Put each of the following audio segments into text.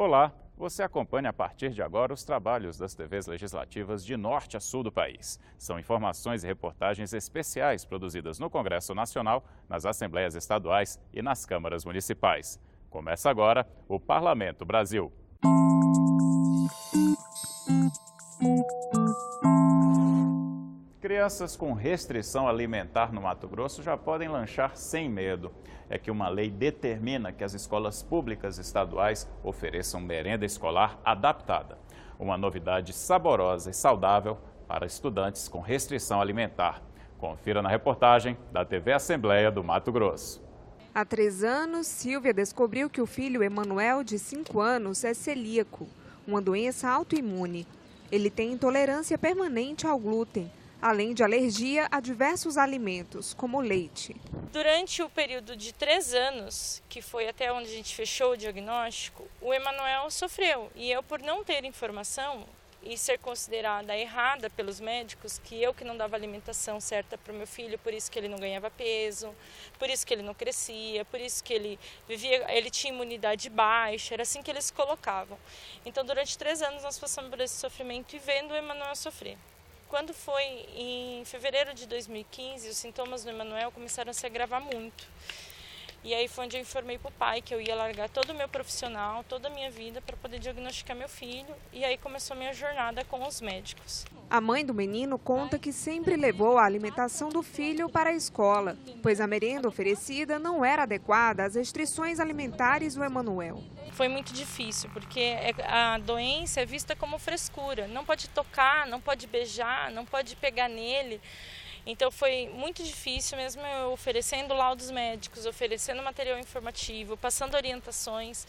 Olá, você acompanha a partir de agora os trabalhos das TVs legislativas de norte a sul do país. São informações e reportagens especiais produzidas no Congresso Nacional, nas Assembleias Estaduais e nas câmaras municipais. Começa agora o Parlamento Brasil. Crianças com restrição alimentar no Mato Grosso já podem lanchar sem medo. É que uma lei determina que as escolas públicas estaduais ofereçam merenda escolar adaptada. Uma novidade saborosa e saudável para estudantes com restrição alimentar. Confira na reportagem da TV Assembleia do Mato Grosso. Há 3 anos, Silvia descobriu que o filho Emanuel, de 5 anos, é celíaco, uma doença autoimune. Ele tem intolerância permanente ao glúten, além de alergia a diversos alimentos, como leite. Durante o período de 3 anos, que foi até onde a gente fechou o diagnóstico, o Emanuel sofreu. E eu, por não ter informação e ser considerada errada pelos médicos, que não dava alimentação certa para o meu filho, por isso que ele não ganhava peso, por isso que ele não crescia, por isso que ele tinha imunidade baixa, era assim que eles colocavam. Então, durante 3 anos nós passamos por esse sofrimento e vendo o Emanuel sofrer. Quando foi em fevereiro de 2015, os sintomas do Emanuel começaram a se agravar muito. E aí foi onde eu informei para o pai que eu ia largar todo o meu profissional, toda a minha vida para poder diagnosticar meu filho. E aí começou a minha jornada com os médicos. A mãe do menino conta que sempre levou a alimentação do filho para a escola, pois a merenda oferecida não era adequada às restrições alimentares do Emanuel. Foi muito difícil, porque a doença é vista como frescura. Não pode tocar, não pode beijar, não pode pegar nele. Então foi muito difícil, mesmo eu oferecendo laudos médicos, oferecendo material informativo, passando orientações,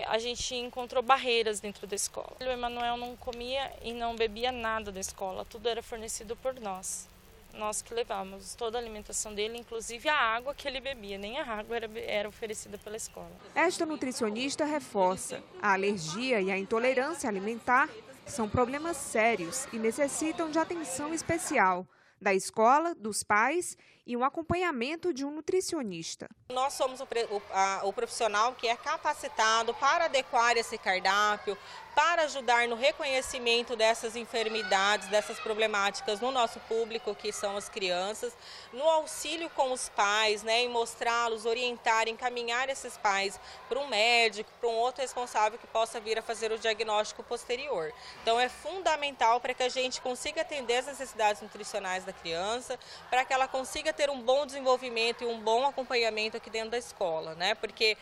a gente encontrou barreiras dentro da escola. O Emanuel não comia e não bebia nada da escola, tudo era fornecido por nós. Nós que levávamos toda a alimentação dele, inclusive a água que ele bebia, nem a água era oferecida pela escola. Esta nutricionista reforça: a alergia e a intolerância alimentar são problemas sérios e necessitam de atenção especial da escola, dos pais e um acompanhamento de um nutricionista. Nós somos o profissional que é capacitado para adequar esse cardápio, para ajudar no reconhecimento dessas enfermidades, dessas problemáticas no nosso público, que são as crianças, no auxílio com os pais, em mostrá-los, orientar, encaminhar esses pais para um médico, para um outro responsável que possa vir a fazer o diagnóstico posterior. Então é fundamental para que a gente consiga atender as necessidades nutricionais da criança, para que ela consiga ter um bom desenvolvimento e um bom acompanhamento aqui dentro da escola, porque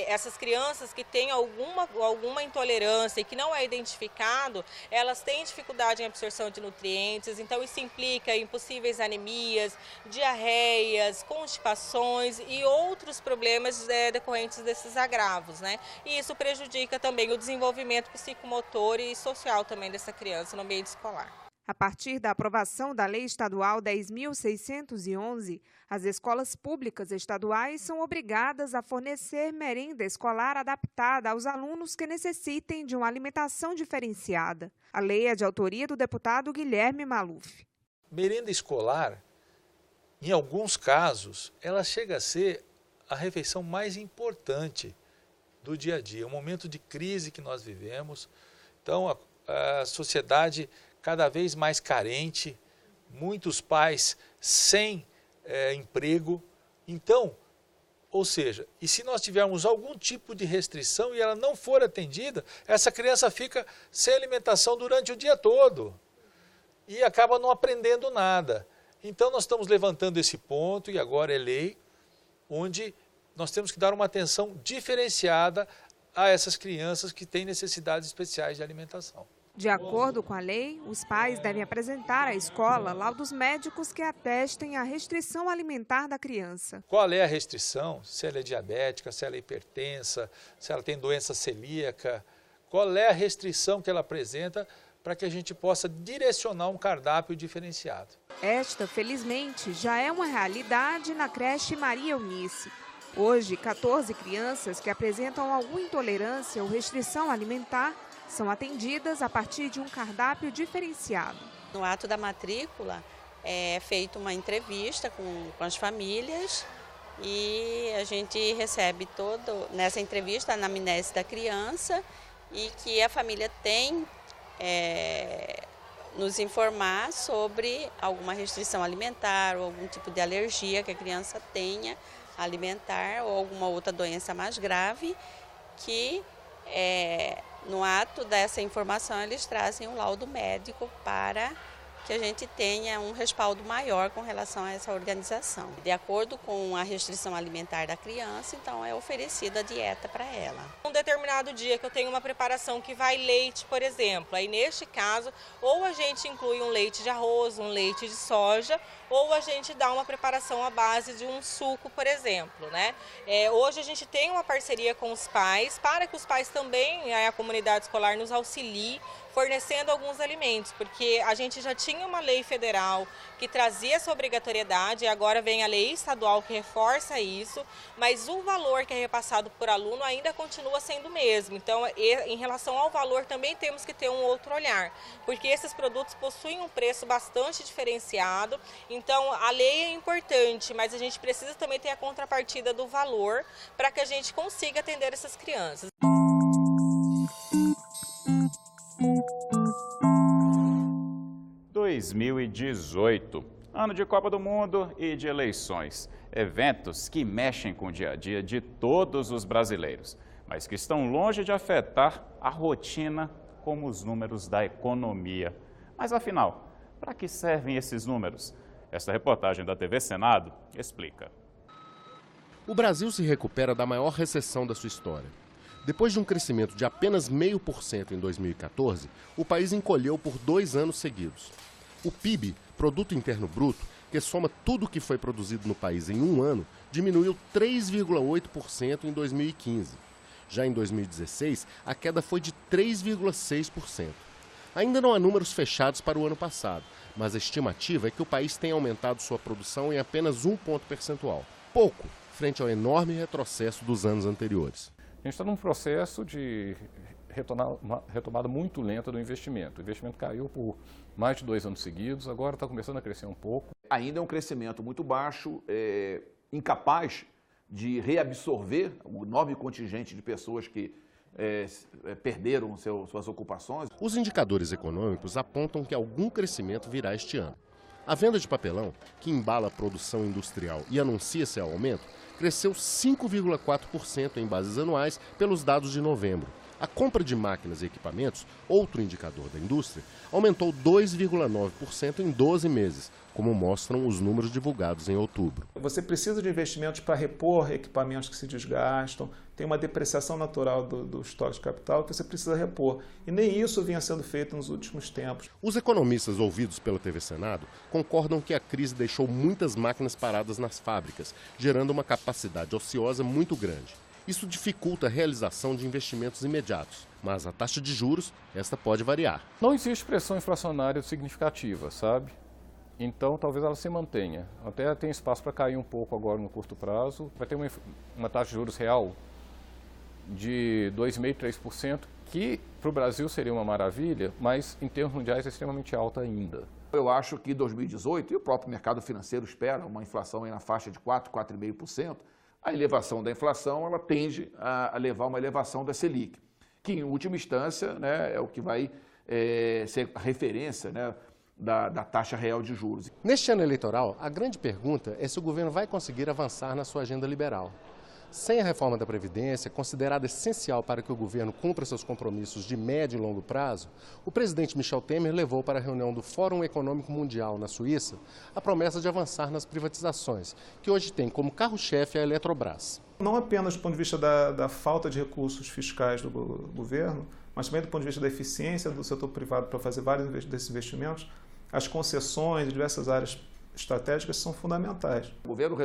essas crianças que têm alguma intolerância e que não é identificado, elas têm dificuldade em absorção de nutrientes, então isso implica em possíveis anemias, diarreias, constipações e outros problemas decorrentes desses agravos, E isso prejudica também o desenvolvimento psicomotor e social também dessa criança no ambiente escolar. A partir da aprovação da Lei Estadual 10.611, as escolas públicas estaduais são obrigadas a fornecer merenda escolar adaptada aos alunos que necessitem de uma alimentação diferenciada. A lei é de autoria do deputado Guilherme Maluf. Merenda escolar, em alguns casos, ela chega a ser a refeição mais importante do dia a dia. É um momento de crise que nós vivemos. Então, a sociedade cada vez mais carente, muitos pais sem emprego. Então, ou seja, e se nós tivermos algum tipo de restrição e ela não for atendida, essa criança fica sem alimentação durante o dia todo e acaba não aprendendo nada. Então nós estamos levantando esse ponto e agora é lei, onde nós temos que dar uma atenção diferenciada a essas crianças que têm necessidades especiais de alimentação. De acordo com a lei, os pais devem apresentar à escola laudos médicos que atestem a restrição alimentar da criança. Qual é a restrição? Se ela é diabética, se ela é hipertensa, se ela tem doença celíaca. Qual é a restrição que ela apresenta para que a gente possa direcionar um cardápio diferenciado? Esta, felizmente, já é uma realidade na creche Maria Eunice. Hoje, 14 crianças que apresentam alguma intolerância ou restrição alimentar são atendidas a partir de um cardápio diferenciado. No ato da matrícula é feita uma entrevista com as famílias e a gente recebe nessa entrevista a anamnese da criança e que a família tem nos informar sobre alguma restrição alimentar ou algum tipo de alergia que a criança tenha alimentar ou alguma outra doença mais grave que no ato dessa informação eles trazem um laudo médico para que a gente tenha um respaldo maior com relação a essa organização. De acordo com a restrição alimentar da criança, então é oferecida a dieta para ela. Um determinado dia que eu tenho uma preparação que vai leite, por exemplo, aí neste caso, ou a gente inclui um leite de arroz, um leite de soja, ou a gente dá uma preparação à base de um suco, por exemplo, né? Hoje a gente tem uma parceria com os pais, para que os pais também, a comunidade escolar, nos auxilie fornecendo alguns alimentos, porque a gente já tinha uma lei federal que trazia essa obrigatoriedade, e agora vem a lei estadual que reforça isso, mas o valor que é repassado por aluno ainda continua sendo o mesmo. Então, em relação ao valor, também temos que ter um outro olhar, porque esses produtos possuem um preço bastante diferenciado. Então, a lei é importante, mas a gente precisa também ter a contrapartida do valor para que a gente consiga atender essas crianças. – 2018, ano de Copa do Mundo e de eleições. Eventos que mexem com o dia a dia de todos os brasileiros, mas que estão longe de afetar a rotina como os números da economia. Mas afinal, para que servem esses números? Esta reportagem da TV Senado explica. O Brasil se recupera da maior recessão da sua história. Depois de um crescimento de apenas 0,5% em 2014, o país encolheu por 2 anos seguidos. O PIB, Produto Interno Bruto, que soma tudo o que foi produzido no país em um ano, diminuiu 3,8% em 2015. Já em 2016, a queda foi de 3,6%. Ainda não há números fechados para o ano passado, mas a estimativa é que o país tenha aumentado sua produção em apenas 1 ponto percentual. Pouco, frente ao enorme retrocesso dos anos anteriores. A gente está num processo de retomada muito lenta do investimento. O investimento caiu por mais de 2 anos seguidos, agora está começando a crescer um pouco. Ainda é um crescimento muito baixo, incapaz de reabsorver o enorme contingente de pessoas que perderam suas ocupações. Os indicadores econômicos apontam que algum crescimento virá este ano. A venda de papelão, que embala a produção industrial e anuncia seu aumento, cresceu 5,4% em bases anuais pelos dados de novembro. A compra de máquinas e equipamentos, outro indicador da indústria, aumentou 2,9% em 12 meses, como mostram os números divulgados em outubro. Você precisa de investimentos para repor equipamentos que se desgastam, tem uma depreciação natural do estoque de capital que você precisa repor. E nem isso vinha sendo feito nos últimos tempos. Os economistas ouvidos pela TV Senado concordam que a crise deixou muitas máquinas paradas nas fábricas, gerando uma capacidade ociosa muito grande. Isso dificulta a realização de investimentos imediatos, mas a taxa de juros, esta pode variar. Não existe pressão inflacionária significativa, sabe? Então, talvez ela se mantenha. Até tem espaço para cair um pouco agora no curto prazo. Vai ter uma taxa de juros real de 2,5%, 3%, que para o Brasil seria uma maravilha, mas em termos mundiais é extremamente alta ainda. Eu acho que 2018, e o próprio mercado financeiro espera uma inflação aí na faixa de 4%, 4,5%, a elevação da inflação ela tende a levar a uma elevação da Selic, que em última instância, né, é o que vai ser a referência, né, da taxa real de juros. Neste ano eleitoral, a grande pergunta é se o governo vai conseguir avançar na sua agenda liberal. Sem a reforma da Previdência, considerada essencial para que o governo cumpra seus compromissos de médio e longo prazo, o presidente Michel Temer levou para a reunião do Fórum Econômico Mundial na Suíça a promessa de avançar nas privatizações, que hoje tem como carro-chefe a Eletrobras. Não apenas do ponto de vista da falta de recursos fiscais do governo, mas também do ponto de vista da eficiência do setor privado para fazer vários desses investimentos, as concessões de diversas áreas estratégicas são fundamentais. O governo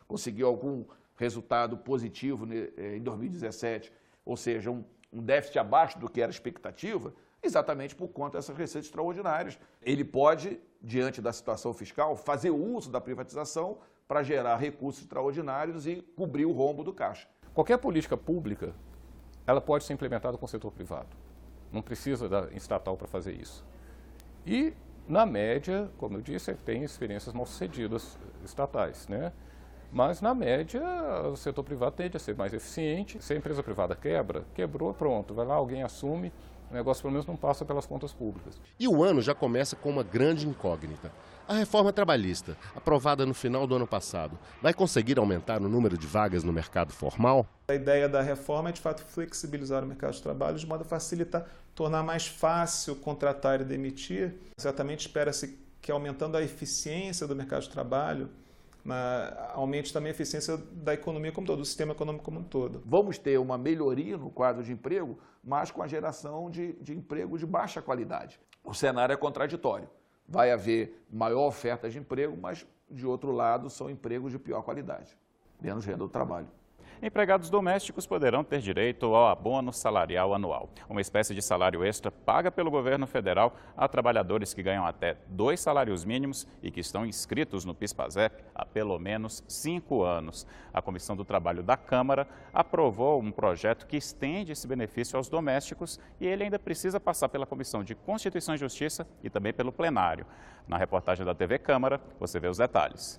conseguiu algum resultado positivo em 2017, ou seja, um déficit abaixo do que era a expectativa, exatamente por conta dessas receitas extraordinárias. Ele pode, diante da situação fiscal, fazer uso da privatização para gerar recursos extraordinários e cobrir o rombo do caixa. Qualquer política pública, ela pode ser implementada com o setor privado. Não precisa da estatal para fazer isso. E, na média, como eu disse, tem experiências mal sucedidas estatais, né? Mas, na média, o setor privado tende a ser mais eficiente. Se a empresa privada quebrou, pronto, vai lá, alguém assume, o negócio pelo menos não passa pelas contas públicas. E o ano já começa com uma grande incógnita. A reforma trabalhista, aprovada no final do ano passado, vai conseguir aumentar o número de vagas no mercado formal? A ideia da reforma é, de fato, flexibilizar o mercado de trabalho de modo a facilitar, tornar mais fácil contratar e demitir. Certamente espera-se que, aumentando a eficiência do mercado de trabalho, aumente também a eficiência da economia como um todo, do sistema econômico como um todo. Vamos ter uma melhoria no quadro de emprego, mas com a geração de emprego de baixa qualidade. O cenário é contraditório. Vai haver maior oferta de emprego, mas, de outro lado, são empregos de pior qualidade, menos renda do trabalho. Empregados domésticos poderão ter direito ao abono salarial anual, uma espécie de salário extra paga pelo governo federal a trabalhadores que ganham até 2 salários mínimos e que estão inscritos no PIS/PASEP há pelo menos 5 anos. A Comissão do Trabalho da Câmara aprovou um projeto que estende esse benefício aos domésticos e ele ainda precisa passar pela Comissão de Constituição e Justiça e também pelo plenário. Na reportagem da TV Câmara, você vê os detalhes.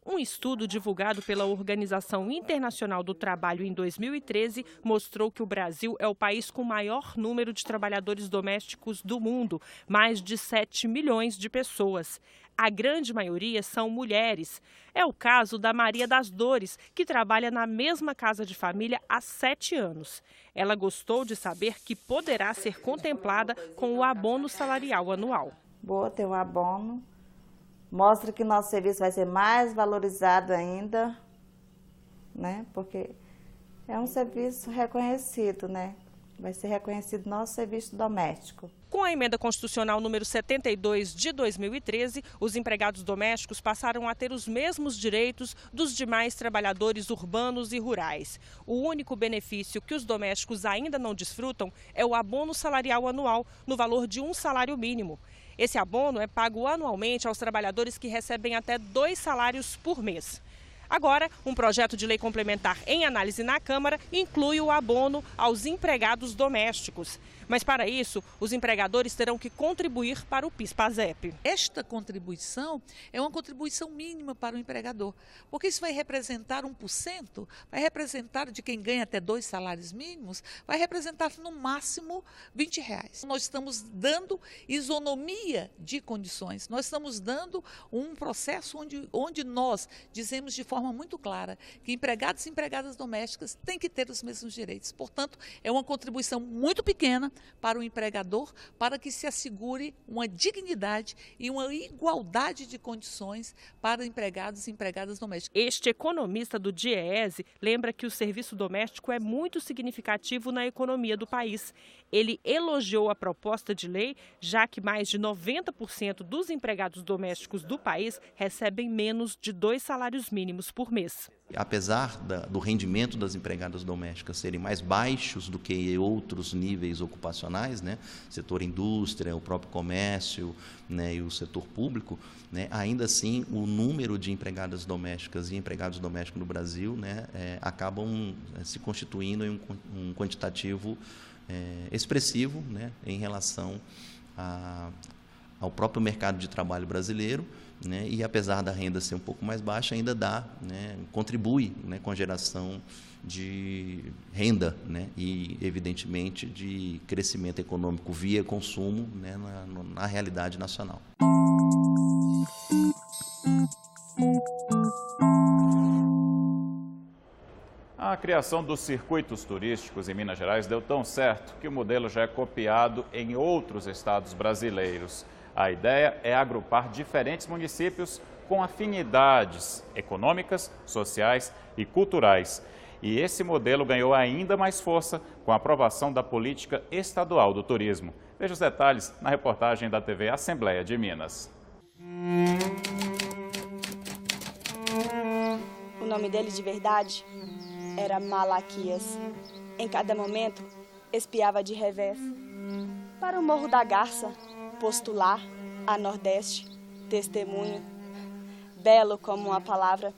Um estudo divulgado pela Organização Internacional do Trabalho em 2013 mostrou que o Brasil é o país com maior número de trabalhadores domésticos do mundo, mais de 7 milhões de pessoas. A grande maioria são mulheres. É o caso da Maria das Dores, que trabalha na mesma casa de família há 7 anos. Ela gostou de saber que poderá ser contemplada com o abono salarial anual. Boa ter um abono. Mostra que nosso serviço vai ser mais valorizado ainda, né? Porque é um serviço reconhecido, né? Vai ser reconhecido nosso serviço doméstico. Com a emenda constitucional número 72 de 2013, os empregados domésticos passaram a ter os mesmos direitos dos demais trabalhadores urbanos e rurais. O único benefício que os domésticos ainda não desfrutam é o abono salarial anual, no valor de um salário mínimo. Esse abono é pago anualmente aos trabalhadores que recebem até 2 salários por mês. Agora, um projeto de lei complementar em análise na Câmara inclui o abono aos empregados domésticos. Mas, para isso, os empregadores terão que contribuir para o PIS/PASEP. Esta contribuição é uma contribuição mínima para o empregador, porque isso vai representar 1%, vai representar, de quem ganha até 2 salários mínimos, vai representar no máximo R$20. Nós estamos dando isonomia de condições, nós estamos dando um processo onde nós dizemos de forma muito clara que empregados e empregadas domésticas têm que ter os mesmos direitos. Portanto, é uma contribuição muito pequena para o empregador, para que se assegure uma dignidade e uma igualdade de condições para empregados e empregadas domésticas. Este economista do DIEESE lembra que o serviço doméstico é muito significativo na economia do país. Ele elogiou a proposta de lei, já que mais de 90% dos empregados domésticos do país recebem menos de 2 salários mínimos por mês. Apesar do rendimento das empregadas domésticas serem mais baixos do que outros níveis ocupacionais, né, setor indústria, o próprio comércio, né, e o setor público, né, ainda assim o número de empregadas domésticas e empregados domésticos no Brasil, né, acabam se constituindo em um quantitativo expressivo, né, em relação ao próprio mercado de trabalho brasileiro, né, e apesar da renda ser um pouco mais baixa, ainda contribui, né, com a geração de renda, né, e, evidentemente, de crescimento econômico via consumo, né, na realidade nacional. A criação dos circuitos turísticos em Minas Gerais deu tão certo que o modelo já é copiado em outros estados brasileiros. A ideia é agrupar diferentes municípios com afinidades econômicas, sociais e culturais. E esse modelo ganhou ainda mais força com a aprovação da política estadual do turismo. Veja os detalhes na reportagem da TV Assembleia de Minas. O nome dele de verdade era Malaquias. Em cada momento, espiava de revés para o Morro da Garça, postular, a Nordeste, testemunho. Belo como uma palavra,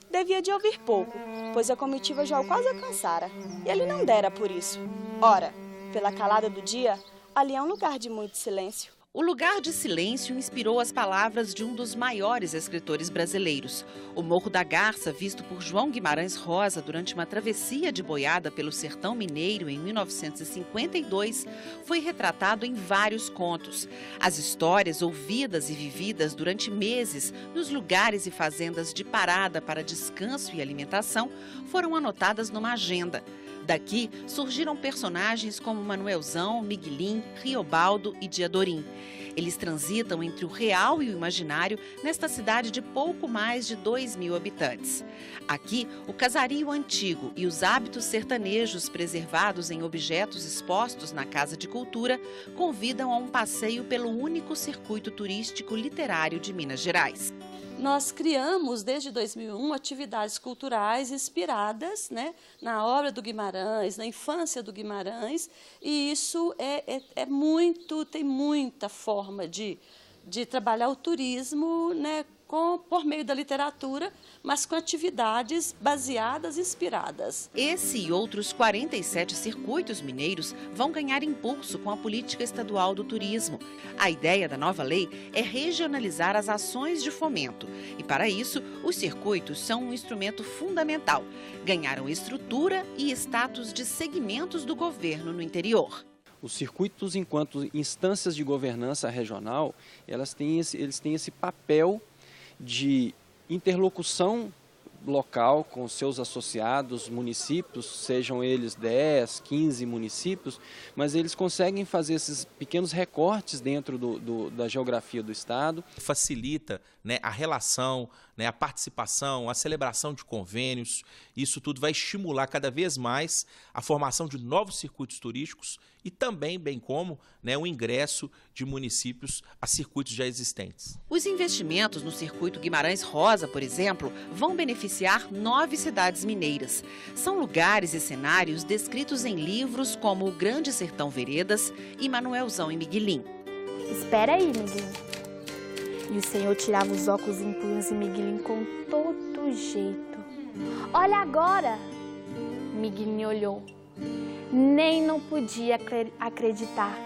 devia de ouvir pouco, pois a comitiva já o quase alcançara, e ele não dera por isso. Ora, pela calada do dia, ali é um lugar de muito silêncio. O Lugar de Silêncio inspirou as palavras de um dos maiores escritores brasileiros. O Morro da Garça, visto por João Guimarães Rosa durante uma travessia de boiada pelo sertão mineiro em 1952, foi retratado em vários contos. As histórias ouvidas e vividas durante meses nos lugares e fazendas de parada para descanso e alimentação foram anotadas numa agenda. Daqui surgiram personagens como Manuelzão, Miguelim, Riobaldo e Diadorim. Eles transitam entre o real e o imaginário nesta cidade de pouco mais de 2.000 habitantes. Aqui, o casario antigo e os hábitos sertanejos preservados em objetos expostos na Casa de Cultura convidam a um passeio pelo único circuito turístico literário de Minas Gerais. Nós criamos, desde 2001, atividades culturais inspiradas, né, na obra do Guimarães, na infância do Guimarães, e isso tem muita forma de trabalhar o turismo, né, por meio da literatura, mas com atividades baseadas, inspiradas. Esse e outros 47 circuitos mineiros vão ganhar impulso com a política estadual do turismo. A ideia da nova lei é regionalizar as ações de fomento. E para isso, os circuitos são um instrumento fundamental. Ganharam estrutura e status de segmentos do governo no interior. Os circuitos, enquanto instâncias de governança regional, eles têm esse papel de interlocução local com seus associados, municípios, sejam eles 10, 15 municípios, mas eles conseguem fazer esses pequenos recortes dentro da geografia do Estado. Facilita, né, a relação, né, a participação, a celebração de convênios. Isso tudo vai estimular cada vez mais a formação de novos circuitos turísticos e também, bem como, né, o ingresso de municípios a circuitos já existentes. Os investimentos no circuito Guimarães Rosa, por exemplo, vão beneficiar 9 cidades mineiras. São lugares e cenários descritos em livros como O Grande Sertão Veredas e Manuelzão e Miguelim. Espera aí, Miguelim. E o Senhor tirava os óculos em punhos e Miguelim com todo jeito. Olha agora! Miguelim olhou. Nem não podia acreditar.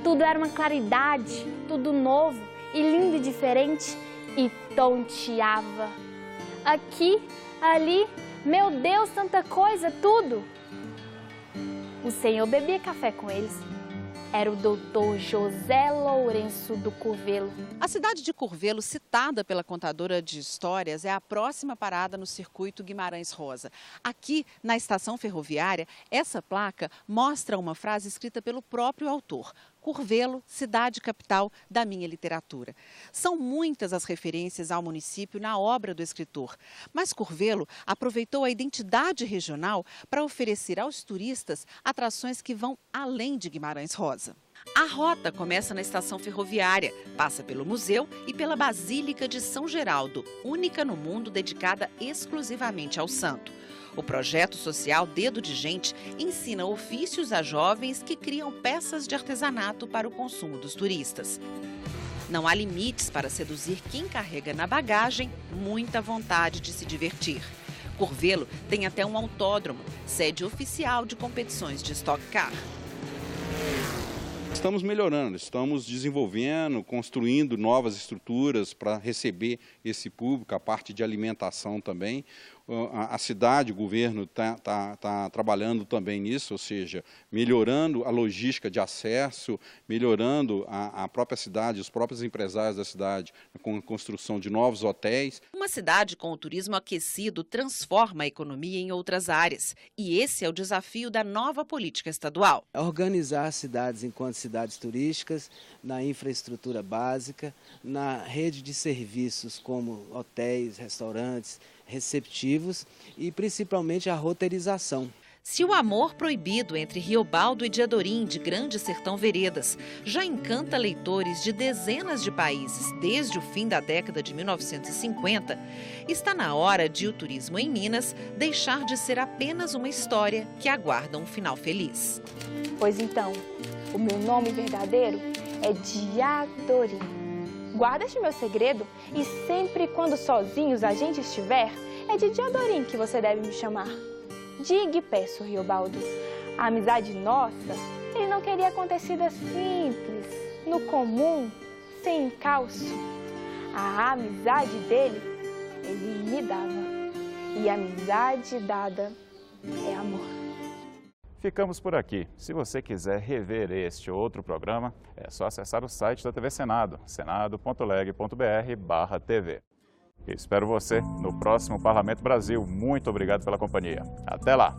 Tudo era uma claridade, tudo novo e lindo e diferente, e tonteava. Aqui, ali, meu Deus, tanta coisa, tudo. O Senhor bebia café com eles. Era o doutor José Lourenço do Curvelo. A cidade de Curvelo, citada pela contadora de histórias, é a próxima parada no circuito Guimarães Rosa. Aqui, na estação ferroviária, essa placa mostra uma frase escrita pelo próprio autor. Curvelo, cidade capital da minha literatura. São muitas as referências ao município na obra do escritor, mas Curvelo aproveitou a identidade regional para oferecer aos turistas atrações que vão além de Guimarães Rosa. A rota começa na estação ferroviária, passa pelo museu e pela Basílica de São Geraldo, única no mundo dedicada exclusivamente ao santo. O projeto social Dedo de Gente ensina ofícios a jovens que criam peças de artesanato para o consumo dos turistas. Não há limites para seduzir quem carrega na bagagem muita vontade de se divertir. Curvelo tem até um autódromo, sede oficial de competições de Stock Car. Estamos melhorando, estamos desenvolvendo, construindo novas estruturas para receber esse público, a parte de alimentação também. A cidade, o governo está trabalhando também nisso, ou seja, melhorando a logística de acesso, melhorando a própria cidade, os próprios empresários da cidade, com a construção de novos hotéis. Uma cidade com o turismo aquecido transforma a economia em outras áreas. E esse é o desafio da nova política estadual. Organizar as cidades enquanto cidades turísticas, na infraestrutura básica, na rede de serviços como hotéis, restaurantes, receptivos e principalmente a roteirização. Se o amor proibido entre Riobaldo e Diadorim, de Grande Sertão Veredas, já encanta leitores de dezenas de países desde o fim da década de 1950, está na hora de o turismo em Minas deixar de ser apenas uma história que aguarda um final feliz. Pois então, o meu nome verdadeiro é Diadorim. Guarda este meu segredo e sempre quando sozinhos a gente estiver, é de Diadorim que você deve me chamar. Diga e peço, Riobaldo, a amizade nossa, ele não queria acontecida simples. no comum, sem encalço. A amizade dele, ele me dava. E amizade dada é amor. Ficamos por aqui. Se você quiser rever este ou outro programa, é só acessar o site da TV Senado, senado.leg.br/TV. Espero você no próximo Parlamento Brasil. Muito obrigado pela companhia. Até lá!